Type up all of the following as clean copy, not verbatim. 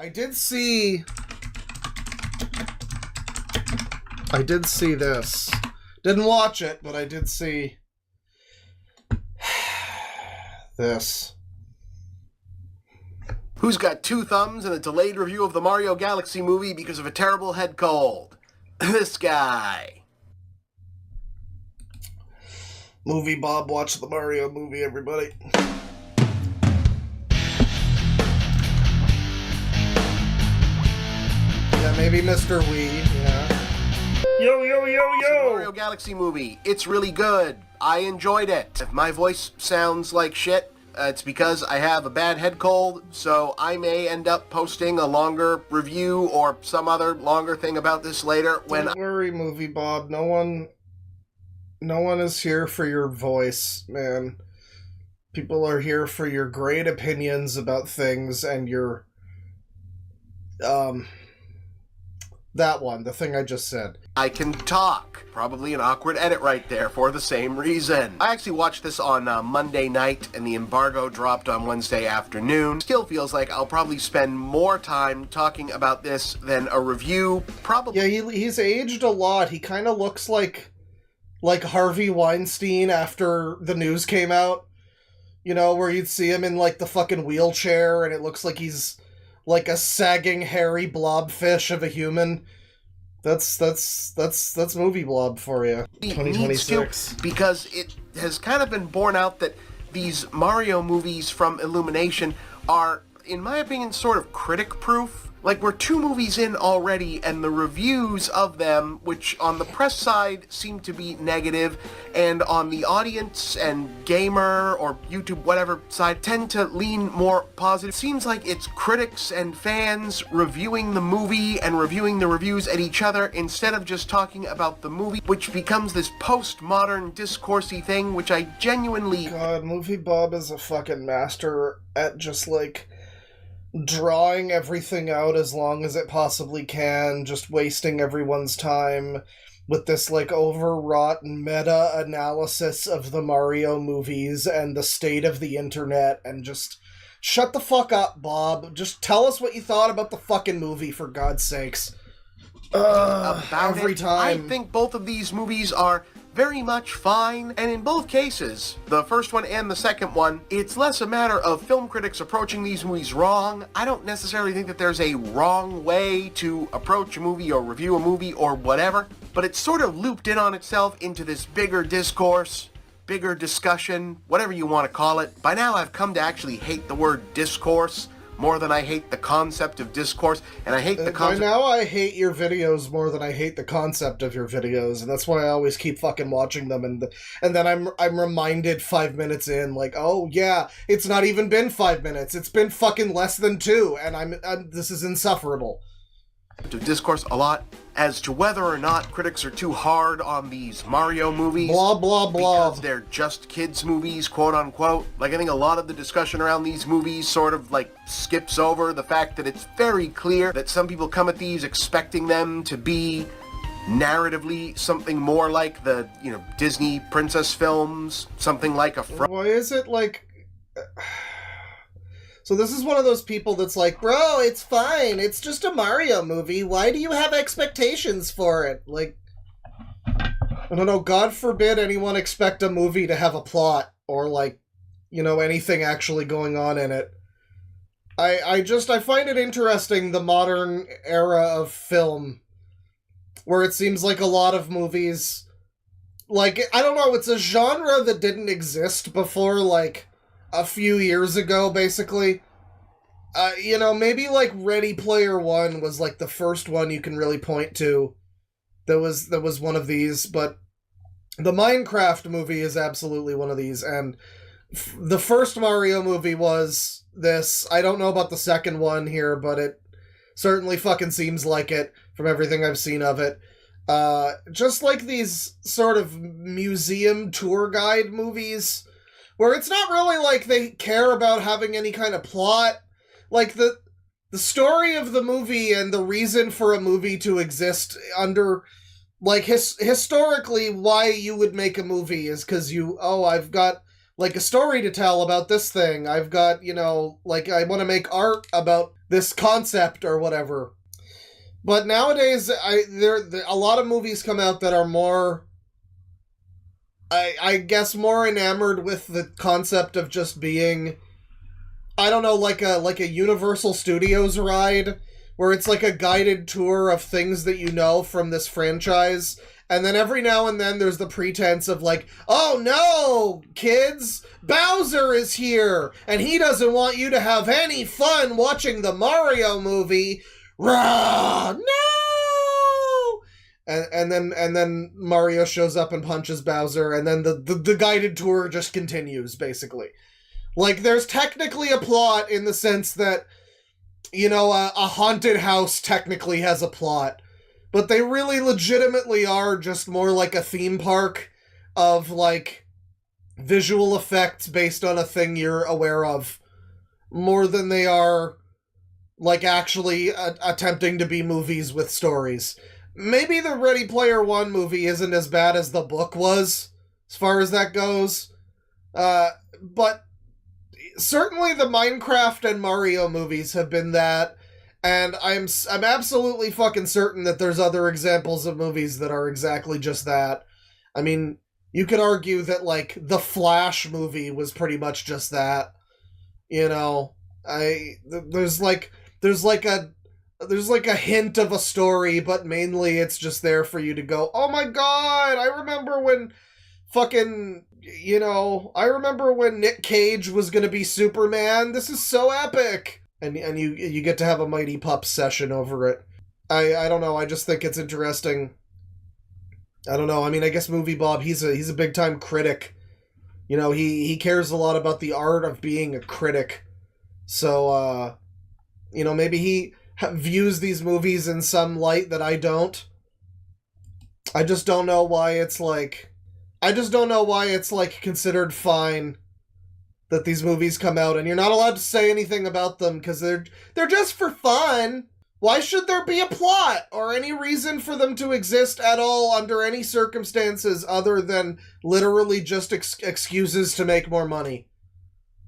I did see this. Didn't watch it, but I did see this. Who's got 2 thumbs and a delayed review of the Mario Galaxy movie because of a terrible head cold? This guy. Movie Bob, watch the Mario movie, everybody. Yeah, maybe Mr. Wii, yeah. Yo, yo, yo, yo! Mario Galaxy movie. It's really good. I enjoyed it. If my voice sounds like shit, it's because I have a bad head cold, so I may end up posting a longer review or some other longer thing about this later. Don't worry, Movie Bob. No one is here for your voice, man. People are here for your great opinions about things and your, that one, the thing I just said. I can talk. Probably an awkward edit right there for the same reason. I actually watched this on Monday night, and the embargo dropped on Wednesday afternoon. Still feels like I'll probably spend more time talking about this than a review. Probably. Yeah, he's aged a lot. He kind of looks like Harvey Weinstein after the news came out. You know, where you'd see him in, like, the fucking wheelchair, and it looks like he's like a sagging, hairy blobfish of a human. That's Movie Blob for you. 2026. Because it has kind of been borne out that these Mario movies from Illumination are, in my opinion, sort of critic-proof. Like, we're 2 movies in already, and the reviews of them, which on the press side seem to be negative, and on the audience and gamer or YouTube whatever side tend to lean more positive. Seems like it's critics and fans reviewing the movie and reviewing the reviews at each other instead of just talking about the movie, which becomes this postmodern discoursey thing, which I genuinely... God, Movie Bob is a fucking master at just, like, drawing everything out as long as it possibly can, just wasting everyone's time with this, like, overwrought meta-analysis of the Mario movies and the state of the internet, and just shut the fuck up, Bob. Just tell us what you thought about the fucking movie, for God's sakes. Every time. I think both of these movies are very much fine, and in both cases, the first one and the second one, it's less a matter of film critics approaching these movies wrong. I don't necessarily think that there's a wrong way to approach a movie or review a movie or whatever, but it's sort of looped in on itself into this bigger discourse, bigger discussion, whatever you want to call it. By now I've come to actually hate the word discourse more than I hate the concept of discourse, and I hate the concept... By now I hate your videos more than I hate the concept of your videos, and that's why I always keep fucking watching them, and then I'm reminded 5 minutes in, like, oh yeah, it's not even been 5 minutes, it's been fucking less than 2, and this is insufferable. To discourse a lot as to whether or not critics are too hard on these Mario movies. Blah, blah, blah. Because they're just kids' movies, quote unquote. Like, I think a lot of the discussion around these movies sort of, like, skips over the fact that it's very clear that some people come at these expecting them to be narratively something more like the, you know, Disney princess films, something like a... Why is it, like... So this is one of those people that's like, bro, it's fine. It's just a Mario movie. Why do you have expectations for it? Like, I don't know, God forbid anyone expect a movie to have a plot or, like, you know, anything actually going on in it. I find it interesting, the modern era of film, where it seems like a lot of movies, like, I don't know, it's a genre that didn't exist before, like, a few years ago, basically. You know, maybe, like, Ready Player One was, like, the first one you can really point to that was one of these, but the Minecraft movie is absolutely one of these, and the first Mario movie was this. I don't know about the second one here, but it certainly fucking seems like it from everything I've seen of it. Just like these sort of museum tour guide movies, where it's not really like they care about having any kind of plot. Like, the story of the movie and the reason for a movie to exist under, like, historically, why you would make a movie is because I've got, like, a story to tell about this thing. I've got, you know, like, I want to make art about this concept or whatever. But nowadays, there a lot of movies come out that are more, I guess, more enamored with the concept of just being, I don't know, like a Universal Studios ride, where it's like a guided tour of things that you know from this franchise, and then every now and then there's the pretense of like, oh no, kids, Bowser is here, and he doesn't want you to have any fun watching the Mario movie. Rah! No! And then Mario shows up and punches Bowser, and then the guided tour just continues, basically. Like, there's technically a plot in the sense that, you know, a haunted house technically has a plot, but they really legitimately are just more like a theme park of, like, visual effects based on a thing you're aware of, more than they are like actually attempting to be movies with stories. Maybe the Ready Player One movie isn't as bad as the book was, as far as that goes. But certainly the Minecraft and Mario movies have been that, and I'm absolutely fucking certain that there's other examples of movies that are exactly just that. I mean, you could argue that, like, the Flash movie was pretty much just that. You know, there's like a hint of a story, but mainly it's just there for you to go, oh my god, I remember when fucking, you know, I remember when Nick Cage was gonna be Superman. This is so epic. And you get to have a Mighty Pups session over it. I don't know, I just think it's interesting. I don't know, I mean, I guess MovieBob, he's a big time critic. You know, he cares a lot about the art of being a critic. So, you know, maybe he views these movies in some light that I don't. I just don't know why it's like considered fine that these movies come out and you're not allowed to say anything about them because they're just for fun. Why should there be a plot or any reason for them to exist at all under any circumstances other than literally just excuses to make more money?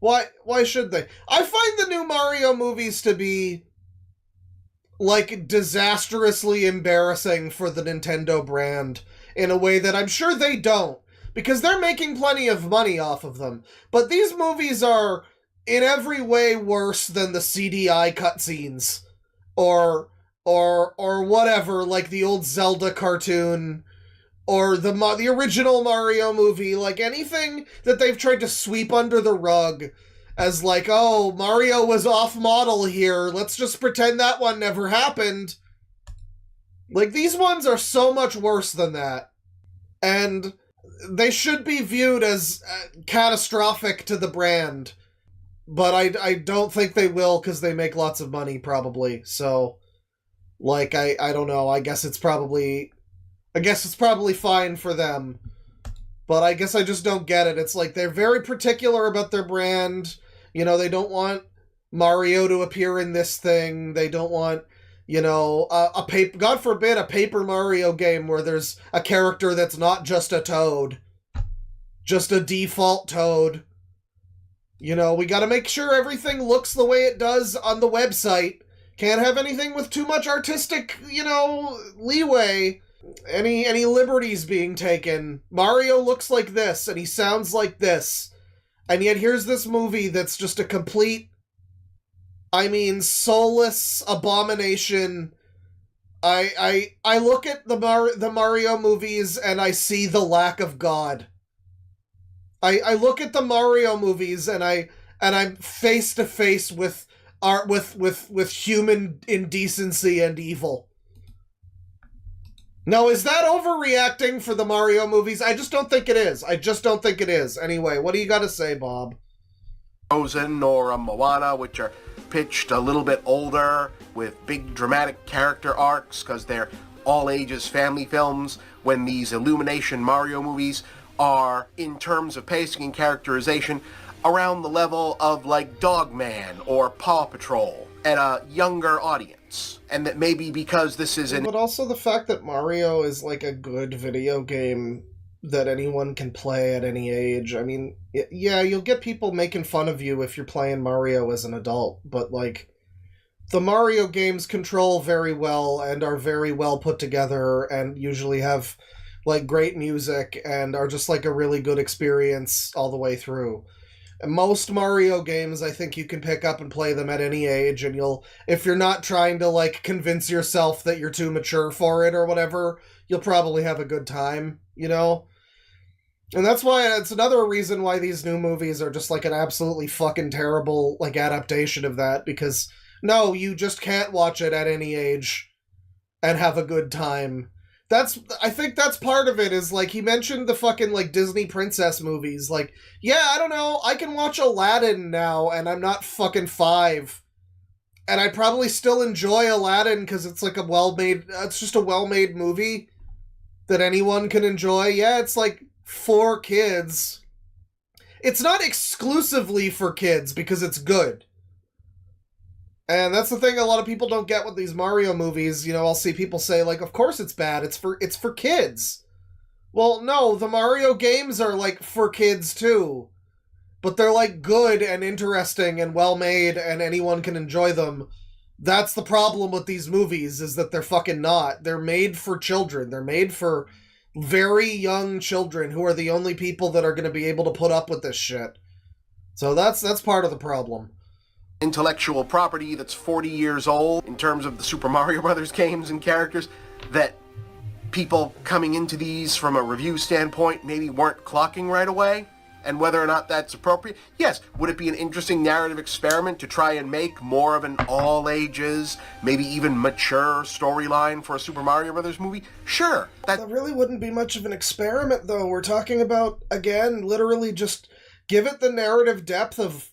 Why should they? I find the new Mario movies to be, like, disastrously embarrassing for the Nintendo brand in a way that I'm sure they don't, because they're making plenty of money off of them. But these movies are in every way worse than the CDI cutscenes or whatever, like the old Zelda cartoon or the original Mario movie, like anything that they've tried to sweep under the rug as like, oh, Mario was off model here, let's just pretend that one never happened. Like, these ones are so much worse than that. And they should be viewed as catastrophic to the brand. But I don't think they will, because they make lots of money, probably. So, like, I don't know, I guess it's probably fine for them. But I guess I just don't get it. It's like they're very particular about their brand. You know, they don't want Mario to appear in this thing. They don't want, you know, God forbid, a Paper Mario game where there's a character that's not just a Toad. Just a default Toad. You know, we gotta make sure everything looks the way it does on the website. Can't have anything with too much artistic, you know, leeway. Any liberties being taken. Mario looks like this, and he sounds like this. And yet here's this movie that's just a complete, I mean, soulless abomination. I look at the Mario movies and I see the lack of God. I look at the Mario movies and I'm face to face with art with human indecency and evil. Now, is that overreacting for the Mario movies? I just don't think it is. Anyway, what do you got to say, Bob? Frozen or Moana, which are pitched a little bit older with big dramatic character arcs because they're all ages family films, when these Illumination Mario movies are, in terms of pacing and characterization, around the level of like Dogman or Paw Patrol at a younger audience. And that maybe because this is But also the fact that Mario is like a good video game that anyone can play at any age. I mean, yeah, you'll get people making fun of you if you're playing Mario as an adult, but like, the Mario games control very well and are very well put together and usually have like great music and are just like a really good experience all the way through. And most Mario games, I think you can pick up and play them at any age, and if you're not trying to like convince yourself that you're too mature for it or whatever, you'll probably have a good time, you know? And that's why it's another reason why these new movies are just like an absolutely fucking terrible like adaptation of that, because no, you just can't watch it at any age and have a good time. I think that's part of it, is like he mentioned the fucking like Disney princess movies. Like, yeah, I don't know, I can watch Aladdin now and I'm not fucking 5. And I'd probably still enjoy Aladdin because it's like it's just a well-made movie that anyone can enjoy. Yeah, it's like for kids. It's not exclusively for kids because it's good. And that's the thing a lot of people don't get with these Mario movies. You know, I'll see people say, like, of course it's bad, it's for kids. Well, no, the Mario games are, like, for kids, too. But they're, like, good and interesting and well-made, and anyone can enjoy them. That's the problem with these movies, is that they're fucking not. They're made for children. They're made for very young children who are the only people that are going to be able to put up with this shit. So that's part of the problem. Intellectual property that's 40 years old in terms of the Super Mario Brothers games and characters that people coming into these from a review standpoint maybe weren't clocking right away, and whether or not that's appropriate. Yes, would it be an interesting narrative experiment to try and make more of an all ages, maybe even mature storyline for a Super Mario Brothers movie? Sure. That really wouldn't be much of an experiment, though. We're talking about, again, literally just give it the narrative depth of,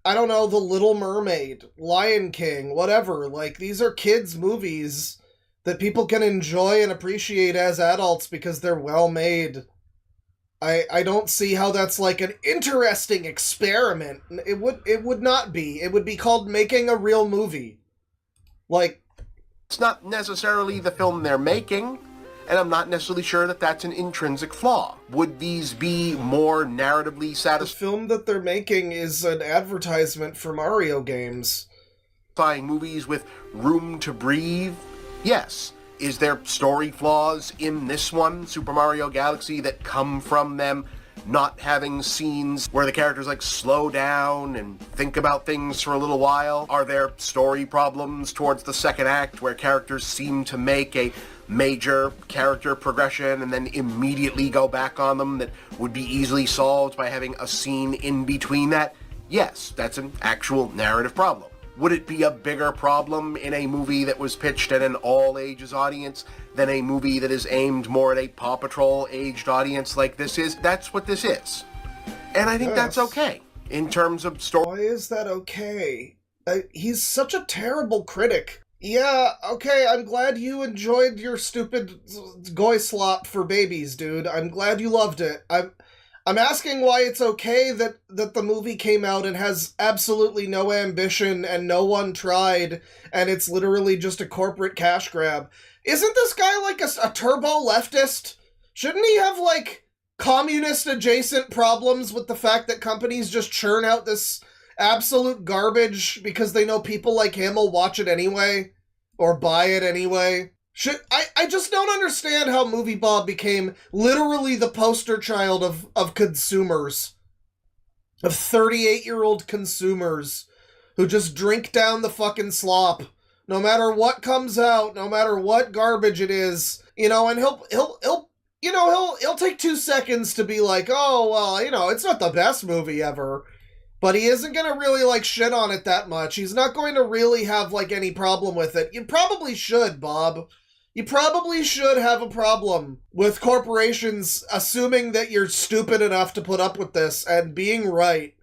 I don't know, The Little Mermaid, Lion King, whatever. Like, these are kids' movies that people can enjoy and appreciate as adults because they're well made. I don't see how that's like an interesting experiment. It would not be. It would be called making a real movie. Like, it's not necessarily the film they're making, and I'm not necessarily sure that that's an intrinsic flaw. Would these be more narratively satisfying? The film that they're making is an advertisement for Mario games. Movies with room to breathe? Yes. Is there story flaws in this one, Super Mario Galaxy, that come from them not having scenes where the characters like slow down and think about things for a little while? Are there story problems towards the second act where characters seem to make a major character progression and then immediately go back on them that would be easily solved by having a scene in between that? Yes, that's an actual narrative problem. Would it be a bigger problem in a movie that was pitched at an all-ages audience than a movie that is aimed more at a Paw Patrol-aged audience like this is? That's what this is. And I think that's okay, in terms of story. Why is that okay? He's such a terrible critic. Yeah, okay, I'm glad you enjoyed your stupid goy slop for babies, dude. I'm glad you loved it. I'm asking why it's okay that the movie came out and has absolutely no ambition and no one tried, and it's literally just a corporate cash grab. Isn't this guy like a turbo leftist? Shouldn't he have like communist-adjacent problems with the fact that companies just churn out this absolute garbage because they know people like him will watch it anyway? Or buy it anyway? I just don't understand how MovieBob became literally the poster child of consumers. Of 38-year-old consumers who just drink down the fucking slop. No matter what comes out, no matter what garbage it is, you know, and he'll take 2 seconds to be like, oh, well, you know, it's not the best movie ever. But he isn't going to really, like, shit on it that much. He's not going to really have, like, any problem with it. You probably should, Bob. You probably should have a problem with corporations assuming that you're stupid enough to put up with this and being right.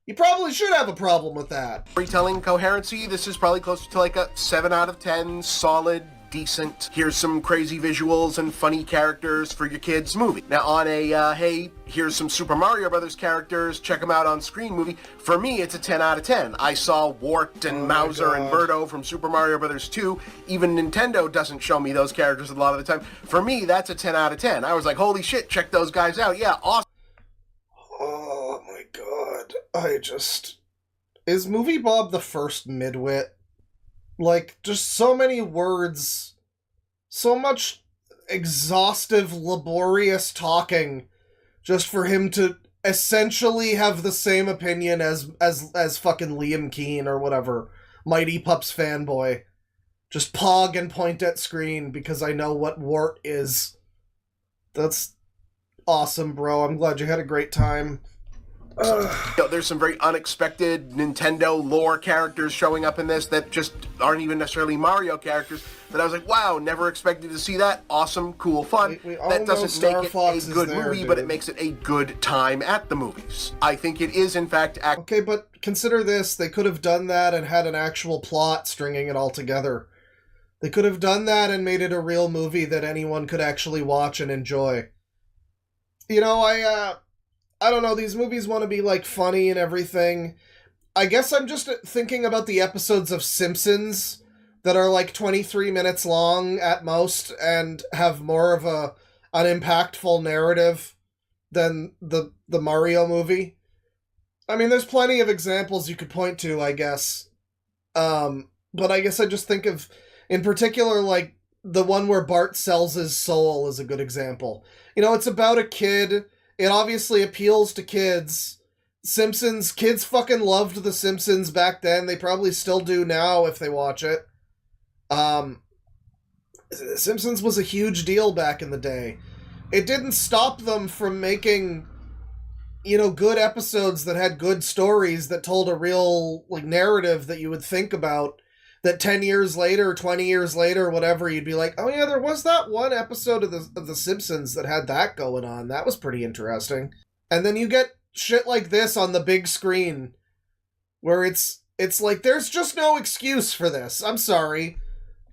You probably should have a problem with that. Storytelling coherency, this is probably closer to like a 7 out of 10, solid, decent, here's some crazy visuals and funny characters for your kids movie. Now on a, hey, here's some Super Mario Brothers characters, check them out on screen movie, for me it's a 10 out of 10. I saw Wart and Mauser and Birdo from Super Mario Brothers 2. Even Nintendo doesn't show me those characters a lot of the time. For me, that's a 10 out of 10. I was like, holy shit, check those guys out. Yeah, awesome. Oh my god. Is MovieBob the first midwit? Like, just so many words, so much exhaustive, laborious talking just for him to essentially have the same opinion as fucking Liam Keane or whatever. Mighty Pups fanboy. Just pog and point at screen because I know what wart is. That's awesome, bro. I'm glad you had a great time. There's some very unexpected Nintendo lore characters showing up in this that just aren't even necessarily Mario characters, that I was like, wow, never expected to see that. Awesome, cool, fun. We all that know doesn't Star make Fox it a good is there, movie, dude. but it makes it a good time at the movies. I think it is, in fact, Okay, but consider this. They could have done that and had an actual plot stringing it all together. They could have done that and made it a real movie that anyone could actually watch and enjoy. You know, I don't know, these movies want to be, like, funny and everything. I guess I'm just thinking about the episodes of Simpsons that are, like, 23 minutes long at most and have more of an impactful narrative than the Mario movie. I mean, there's plenty of examples you could point to, I guess. But I guess I just think of, in particular, like, the one where Bart sells his soul is a good example. You know, it's about a kid. It obviously appeals to kids. Kids fucking loved The Simpsons back then. They probably still do now if they watch it. Simpsons was a huge deal back in the day. It didn't stop them from making, you know, good episodes that had good stories that told a real, like, narrative that you would think about, that 10 years later, 20 years later, whatever, you'd be like, oh yeah, there was that one episode of the Simpsons that had that going on. That was pretty interesting. And then you get shit like this on the big screen, where it's like, there's just no excuse for this. I'm sorry.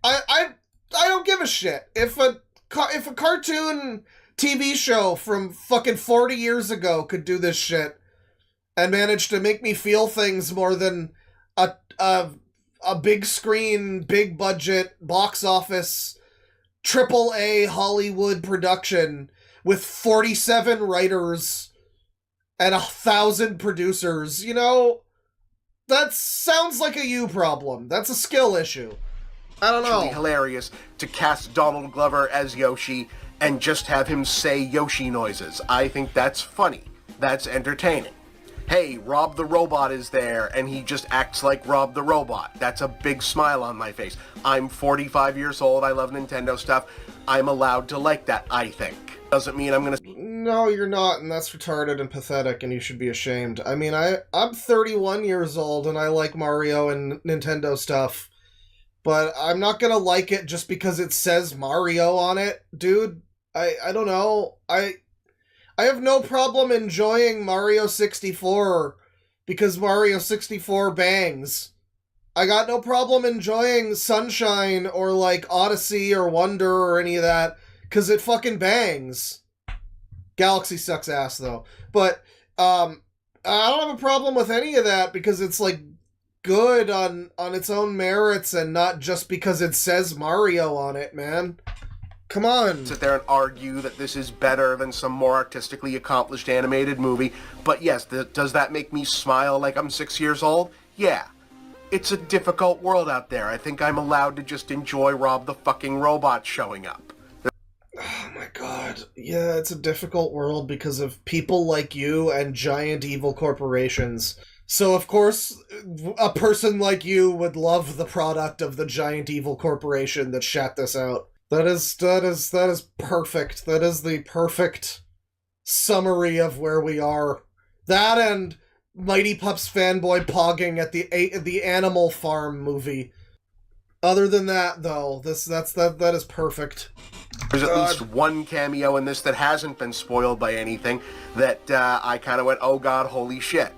I don't give a shit. If a cartoon TV show from fucking 40 years ago could do this shit and manage to make me feel things more than a big screen, big budget, box office, AAA Hollywood production with 47 writers and 1,000 producers, you know, that sounds like a you problem. That's a skill issue. I don't know. It's hilarious to cast Donald Glover as Yoshi and just have him say Yoshi noises. I think that's funny. That's entertaining. Hey, Rob the Robot is there, and he just acts like Rob the Robot. That's a big smile on my face. I'm 45 years old, I love Nintendo stuff. I'm allowed to like that, I think. Doesn't mean I'm gonna... No, you're not, and that's retarded and pathetic, and you should be ashamed. I mean, I'm 31 years old, and I like Mario and Nintendo stuff, but I'm not gonna like it just because it says Mario on it, dude. I don't know. I have no problem enjoying Mario 64 because Mario 64 bangs. I got no problem enjoying Sunshine or, like, Odyssey or Wonder or any of that because it fucking bangs. Galaxy sucks ass, though. But I don't have a problem with any of that because it's, like, good on its own merits and not just because it says Mario on it, man. Come on. Sit there and argue that this is better than some more artistically accomplished animated movie. But yes, does that make me smile like I'm 6 years old? Yeah. It's a difficult world out there. I think I'm allowed to just enjoy Rob the fucking Robot showing up. Oh my god. Yeah, it's a difficult world because of people like you and giant evil corporations. So, of course, a person like you would love the product of the giant evil corporation that shat this out. That is perfect. That is the perfect summary of where we are. That and Mighty Pups fanboy pogging at the Animal Farm movie. Other than that, though, that is perfect. There's at least one cameo in this that hasn't been spoiled by anything that I kind of went, oh god, holy shit.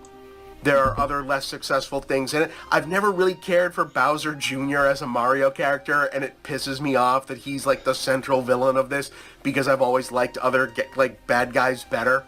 There are other less successful things in it. I've never really cared for Bowser Jr. as a Mario character, and it pisses me off that he's like the central villain of this because I've always liked other like bad guys better.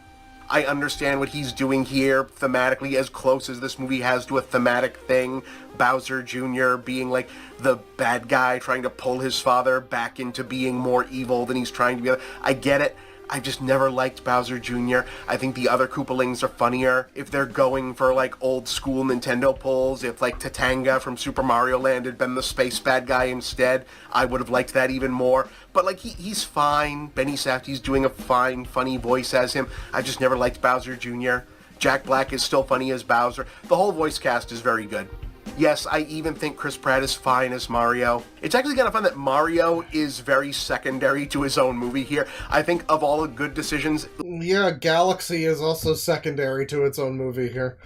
I understand what he's doing here thematically, as close as this movie has to a thematic thing. Bowser Jr. being like the bad guy trying to pull his father back into being more evil than he's trying to be. I get it. I just never liked Bowser Jr. I think the other Koopalings are funnier. If they're going for, like, old school Nintendo pulls, if, like, Tatanga from Super Mario Land had been the space bad guy instead, I would have liked that even more. But, like, he's fine. Benny Safdie's doing a fine, funny voice as him. I just never liked Bowser Jr. Jack Black is still funny as Bowser. The whole voice cast is very good. Yes, I even think Chris Pratt is fine as Mario. It's actually kind of fun that Mario is very secondary to his own movie here. I think of all the good decisions... Yeah, Galaxy is also secondary to its own movie here.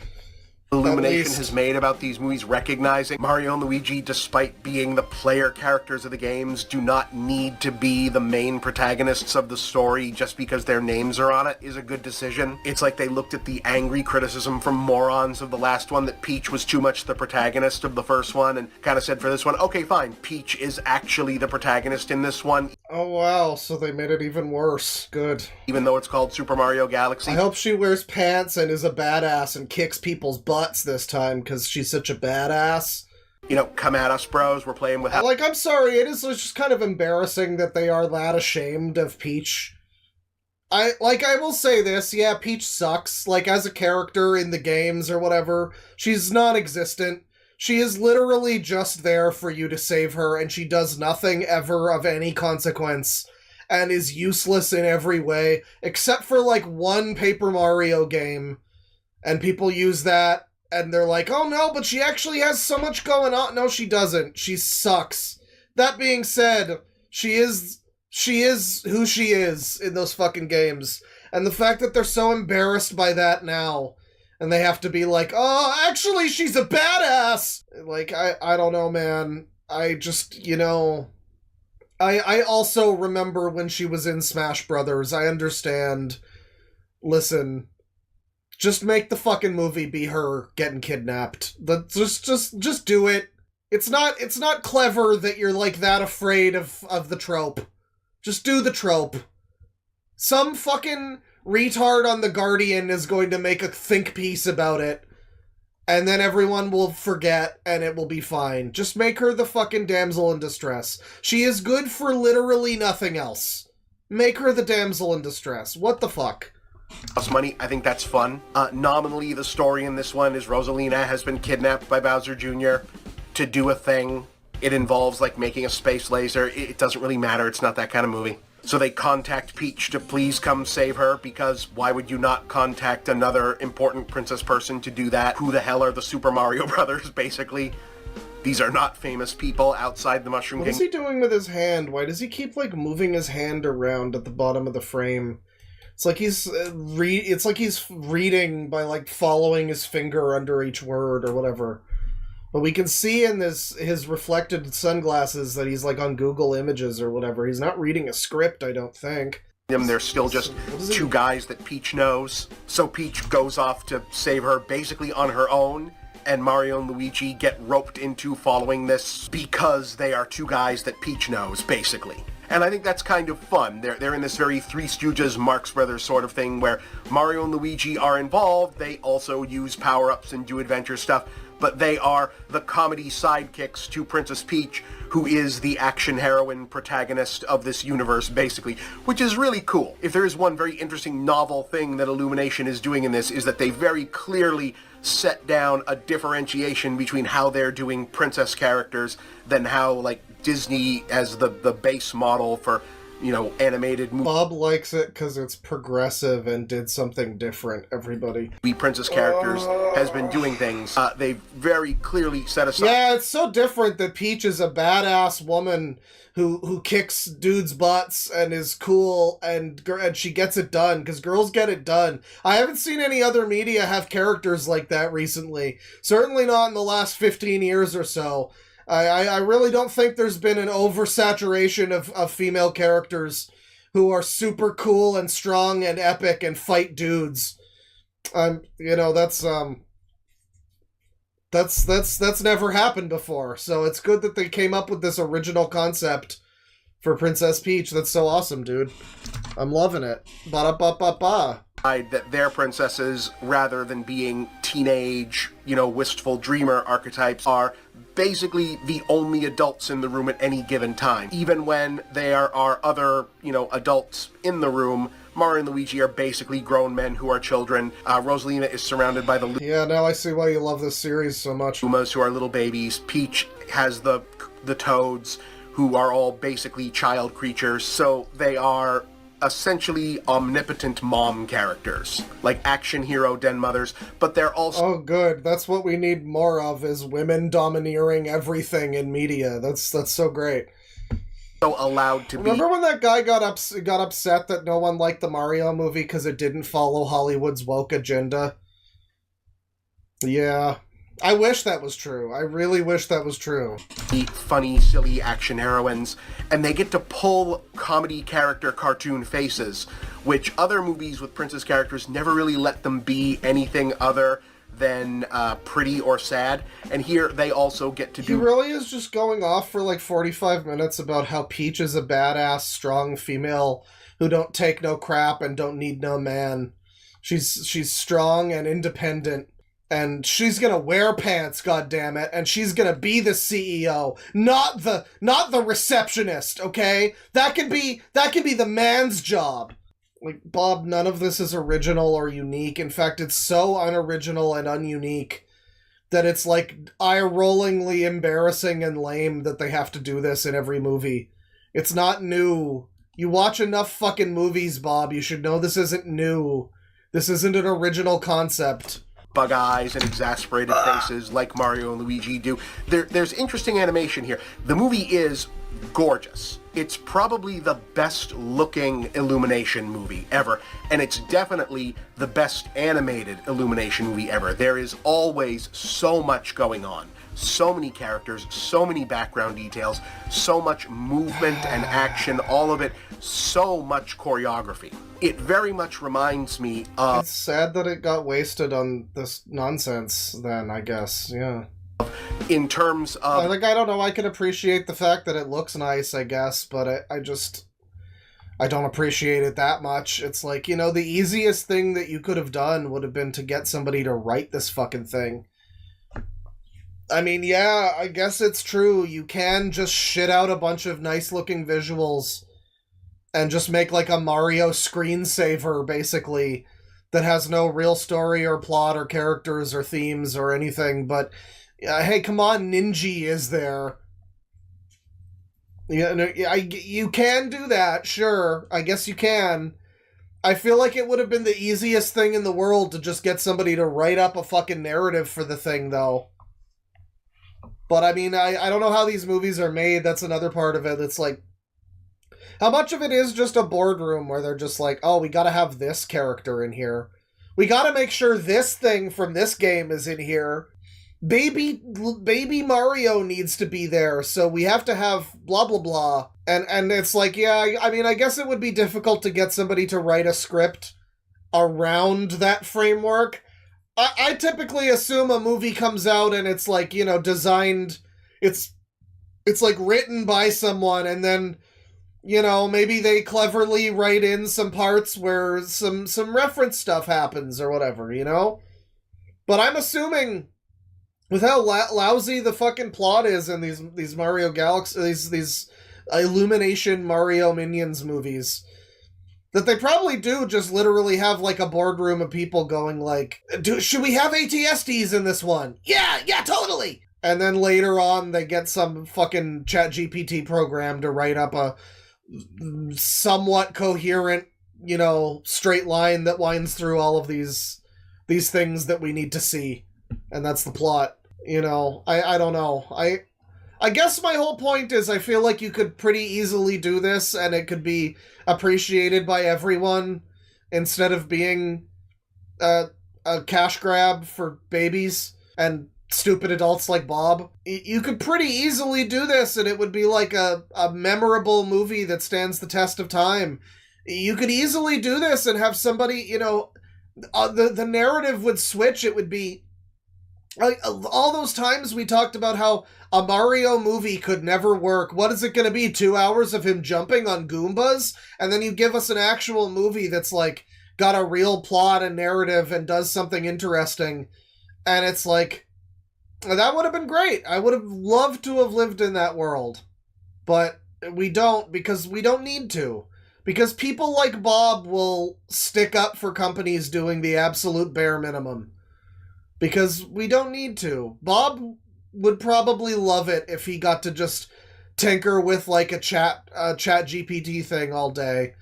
Illumination has made about these movies, recognizing Mario and Luigi, despite being the player characters of the games, do not need to be the main protagonists of the story just because their names are on it, is a good decision. It's like they looked at the angry criticism from morons of the last one that Peach was too much the protagonist of the first one, and kind of said for this one, okay, fine, Peach is actually the protagonist in this one. Oh wow, so they made it even worse. Good. Even though it's called Super Mario Galaxy. I hope she wears pants and is a badass and kicks people's butts this time, because she's such a badass. You know, come at us, bros, we're playing with... Like, I'm sorry, it's just kind of embarrassing that they are that ashamed of Peach. I will say this, yeah, Peach sucks. Like, as a character in the games or whatever, she's non-existent. She is literally just there for you to save her, and she does nothing ever of any consequence, and is useless in every way, except for, like, one Paper Mario game, and people use that, and they're like, oh no, but she actually has so much going on. No, she doesn't. She sucks. That being said, she is who she is in those fucking games, and the fact that they're so embarrassed by that now, and they have to be like, oh, actually, she's a badass! Like, I don't know, man. I just, you know... I also remember when she was in Smash Brothers. I understand. Listen, just make the fucking movie be her getting kidnapped. Just do it. It's not clever that you're, like, that afraid of the trope. Just do the trope. Some fucking retard on The Guardian is going to make a think piece about it, and then everyone will forget, and it will be fine. Just make her the fucking damsel in distress. She is good for literally nothing else. Make her the damsel in distress. What the fuck? Money, I think that's fun. Nominally, the story in this one is Rosalina has been kidnapped by Bowser Jr. to do a thing. It involves, like, making a space laser. It doesn't really matter. It's not that kind of movie. So they contact Peach to please come save her, because why would you not contact another important princess person to do that? Who the hell are the Super Mario Brothers, basically? These are not famous people outside the Mushroom Kingdom. What is he doing with his hand? Why does he keep, like, moving his hand around at the bottom of the frame? It's like he's reading by, like, following his finger under each word or whatever. But we can see in his reflected sunglasses that he's, like, on Google Images or whatever. He's not reading a script, I don't think. They're still just two guys that Peach knows. So Peach goes off to save her basically on her own, and Mario and Luigi get roped into following this because they are two guys that Peach knows, basically. And I think that's kind of fun. They're in this very Three Stooges, Marx Brothers sort of thing where Mario and Luigi are involved. They also use power-ups and do adventure stuff, but they are the comedy sidekicks to Princess Peach, who is the action heroine protagonist of this universe, basically, which is really cool. If there is one very interesting novel thing that Illumination is doing in this, is that they very clearly set down a differentiation between how they're doing princess characters than how, like, Disney as the base model for, you know, animated movies. Bob likes it because it's progressive and did something different, everybody. We princess characters has been doing things. They very clearly set aside. Yeah, it's so different that Peach is a badass woman who kicks dudes' butts and is cool, and she gets it done, because girls get it done. I haven't seen any other media have characters like that recently. Certainly not in the last 15 years or so. I really don't think there's been an oversaturation of female characters who are super cool and strong and epic and fight dudes. You know, that's never happened before. So it's good that they came up with this original concept for Princess Peach. That's so awesome, dude. I'm loving it. Ba-da-ba-ba-ba. That they're princesses, rather than being teenage, you know, wistful dreamer archetypes, are basically the only adults in the room at any given time. Even when there are other, you know, adults in the room, Mario and Luigi are basically grown men who are children. Rosalina is surrounded by the Yeah, now I see why you love this series so much. Lumas, who are little babies. Peach has the Toads, who are all basically child creatures, so they are essentially omnipotent mom characters, like action hero den mothers, but they're also... Oh, good. That's what we need more of, is women domineering everything in media. That's so great. So allowed to Remember when that guy got upset that no one liked the Mario movie because it didn't follow Hollywood's woke agenda? Yeah. I wish that was true. I really wish that was true. Funny, silly action heroines, and they get to pull comedy character cartoon faces, which other movies with princess characters never really let them be anything other than pretty or sad, and here they also get to do... He really is just going off for like 45 minutes about how Peach is a badass, strong female who don't take no crap and don't need no man. She's strong and independent. And she's gonna wear pants, goddammit, and she's gonna be the CEO, not the receptionist, okay? That can be the man's job. Like, Bob, none of this is original or unique. In fact, it's so unoriginal and ununique that it's like eye-rollingly embarrassing and lame that they have to do this in every movie. It's not new. You watch enough fucking movies, Bob. You should know this isn't new. This isn't an original concept. Bug eyes and exasperated faces like Mario and Luigi do. There's interesting animation here. The movie is gorgeous. It's probably the best looking Illumination movie ever, and it's definitely the best animated Illumination movie ever. There is always so much going on. So many characters, so many background details, so much movement and action, all of it, so much choreography. It very much reminds me of... It's sad that it got wasted on this nonsense, then, I guess, yeah. In terms of... I don't know, I can appreciate the fact that it looks nice, I guess, but I don't appreciate it that much. It's like, you know, the easiest thing that you could have done would have been to get somebody to write this fucking thing. I mean, yeah, I guess it's true. You can just shit out a bunch of nice-looking visuals and just make, like, a Mario screensaver, basically, that has no real story or plot or characters or themes or anything, but, hey, come on, Ninja is there. You can do that, sure. I guess you can. I feel like it would have been the easiest thing in the world to just get somebody to write up a fucking narrative for the thing, though. But, I mean, I don't know how these movies are made. That's another part of it. It's like, how much of it is just a boardroom where they're just like, oh, we gotta have this character in here. We gotta make sure this thing from this game is in here. Baby Mario needs to be there, so we have to have blah, blah, blah. And it's like, yeah, I mean, I guess it would be difficult to get somebody to write a script around that framework. I typically assume a movie comes out and it's like, you know, designed, it's like written by someone, and then, you know, maybe they cleverly write in some parts where some reference stuff happens or whatever, you know? But I'm assuming, with how lousy the fucking plot is in these Mario Galaxy, these Illumination Mario Minions movies, that they probably do just literally have, like, a boardroom of people going, like, should we have ATSTs in this one? Yeah, totally! And then later on, they get some fucking ChatGPT program to write up a somewhat coherent, you know, straight line that winds through all of these things that we need to see. And that's the plot. You know, I don't know. I guess my whole point is I feel like you could pretty easily do this and it could be appreciated by everyone instead of being a cash grab for babies and stupid adults like Bob. You could pretty easily do this and it would be like a memorable movie that stands the test of time. You could easily do this and have somebody, you know, the narrative would switch. It would be like all those times we talked about how a Mario movie could never work. What is it going to be? 2 hours of him jumping on Goombas? And then you give us an actual movie that's like got a real plot and narrative and does something interesting. And it's like, that would have been great. I would have loved to have lived in that world. But we don't, because we don't need to. Because people like Bob will stick up for companies doing the absolute bare minimum. Because we don't need to. Bob would probably love it if he got to just tinker with like a chat GPT thing all day.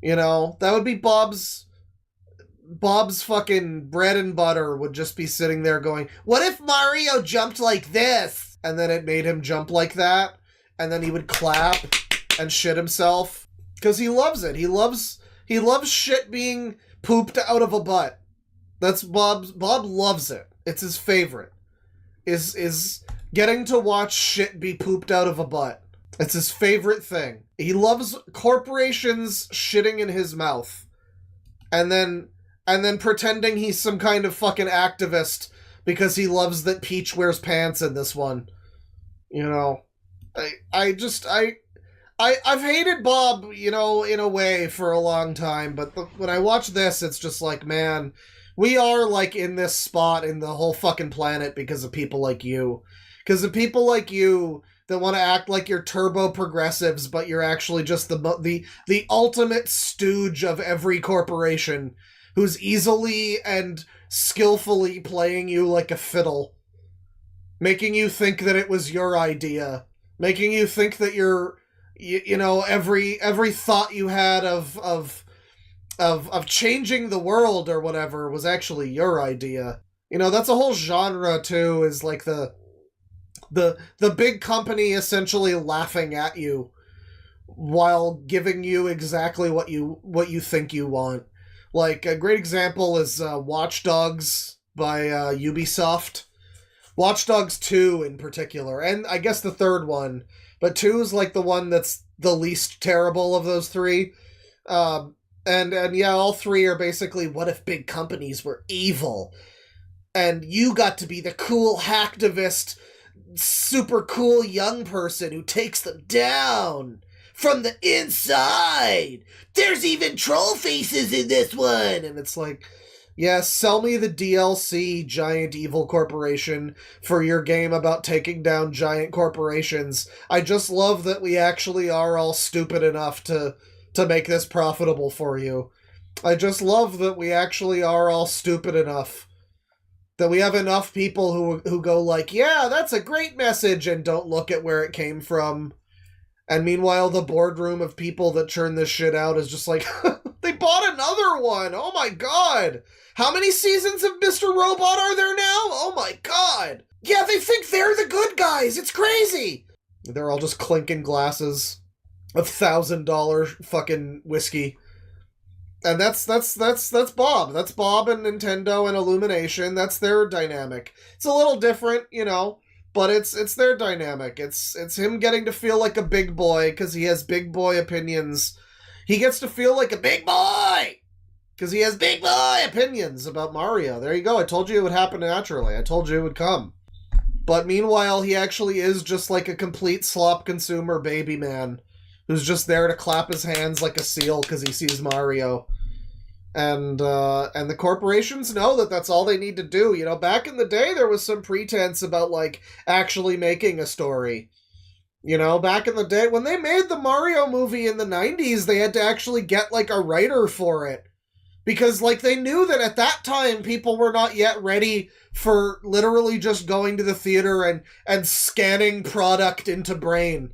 You know, that would be Bob's fucking bread and butter would just be sitting there going, what if Mario jumped like this? And then it made him jump like that. And then he would clap and shit himself. Because he loves it. He loves shit being pooped out of a butt. That's Bob loves it. It's his favorite. Is getting to watch shit be pooped out of a butt. It's his favorite thing. He loves corporations shitting in his mouth. And then pretending he's some kind of fucking activist because he loves that Peach wears pants in this one. You know, I've hated Bob, you know, in a way for a long time, but when I watch this, it's just like, man, we are like in this spot in the whole fucking planet because of people like you. Because of people like you that want to act like you're turbo progressives, but you're actually just the ultimate stooge of every corporation who's easily and skillfully playing you like a fiddle. Making you think that it was your idea. Making you think that you know, every thought you had of changing the world or whatever was actually your idea. You know, that's a whole genre too, is like the big company essentially laughing at you while giving you exactly what you think you want. Like a great example is Watch Dogs by Ubisoft. Watch Dogs 2 in particular, and I guess the third one, but 2 is like the one that's the least terrible of those three. And yeah, all three are basically, what if big companies were evil? And you got to be the cool hacktivist, super cool young person who takes them down from the inside. There's even troll faces in this one. And it's like, yeah, sell me the DLC, giant evil corporation, for your game about taking down giant corporations. I just love that we actually are all stupid enough to make this profitable for you. I just love that we actually are all stupid enough. That we have enough people who go like, yeah, that's a great message, and don't look at where it came from. And meanwhile, the boardroom of people that churn this shit out is just like, they bought another one! Oh my god! How many seasons of Mr. Robot are there now? Oh my god! Yeah, they think they're the good guys! It's crazy! They're all just clinking glasses of $1,000 fucking whiskey. And that's Bob. That's Bob and Nintendo and Illumination. That's their dynamic. It's a little different, you know, but it's their dynamic. It's him getting to feel like a big boy because he has big boy opinions. He gets to feel like a big boy because he has big boy opinions about Mario. There you go. I told you it would happen naturally. I told you it would come. But meanwhile, he actually is just like a complete slop consumer baby man who's just there to clap his hands like a seal because he sees Mario. And the corporations know that that's all they need to do. You know, back in the day, there was some pretense about, like, actually making a story. You know, back in the day, when they made the Mario movie in the 90s, they had to actually get, like, a writer for it. Because, like, they knew that at that time, people were not yet ready for literally just going to the theater and scanning product into brain.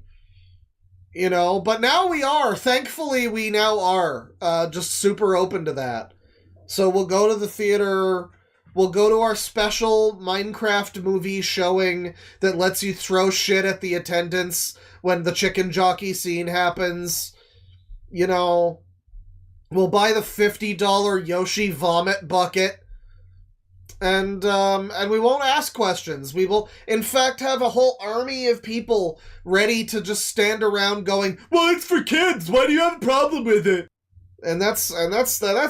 You know, but now we are. Thankfully, we now are just super open to that. So we'll go to the theater. We'll go to our special Minecraft movie showing that lets you throw shit at the attendants when the chicken jockey scene happens. You know, we'll buy the $50 Yoshi vomit bucket. And we won't ask questions. We will, in fact, have a whole army of people ready to just stand around going, well, it's for kids. Why do you have a problem with it? And that's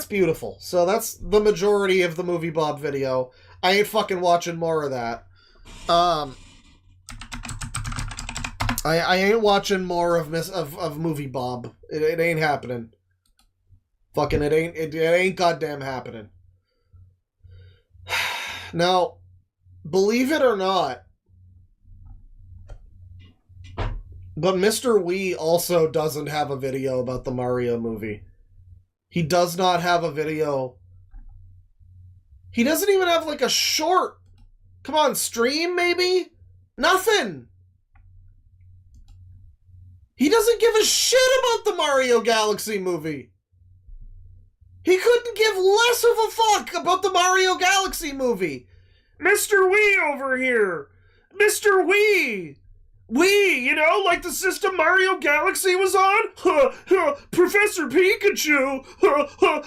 beautiful. So that's the majority of the Movie Bob video. I ain't fucking watching more of that. I ain't watching more of Movie Bob. It ain't happening. Fucking it ain't goddamn happening. Now, believe it or not, But Mr. Wii also doesn't have a video about the Mario movie. He does not have a video. He doesn't even have like a short. Come on, stream maybe? Nothing. He doesn't give a shit about the Mario Galaxy movie. He couldn't give less of a fuck about the Mario Galaxy movie. Mr. Wii over here. Mr. Wii. Wii, you know, like the system Mario Galaxy was on? Professor Pikachu!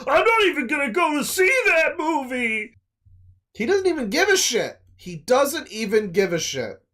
I'm not even gonna go to see that movie! He doesn't even give a shit. He doesn't even give a shit.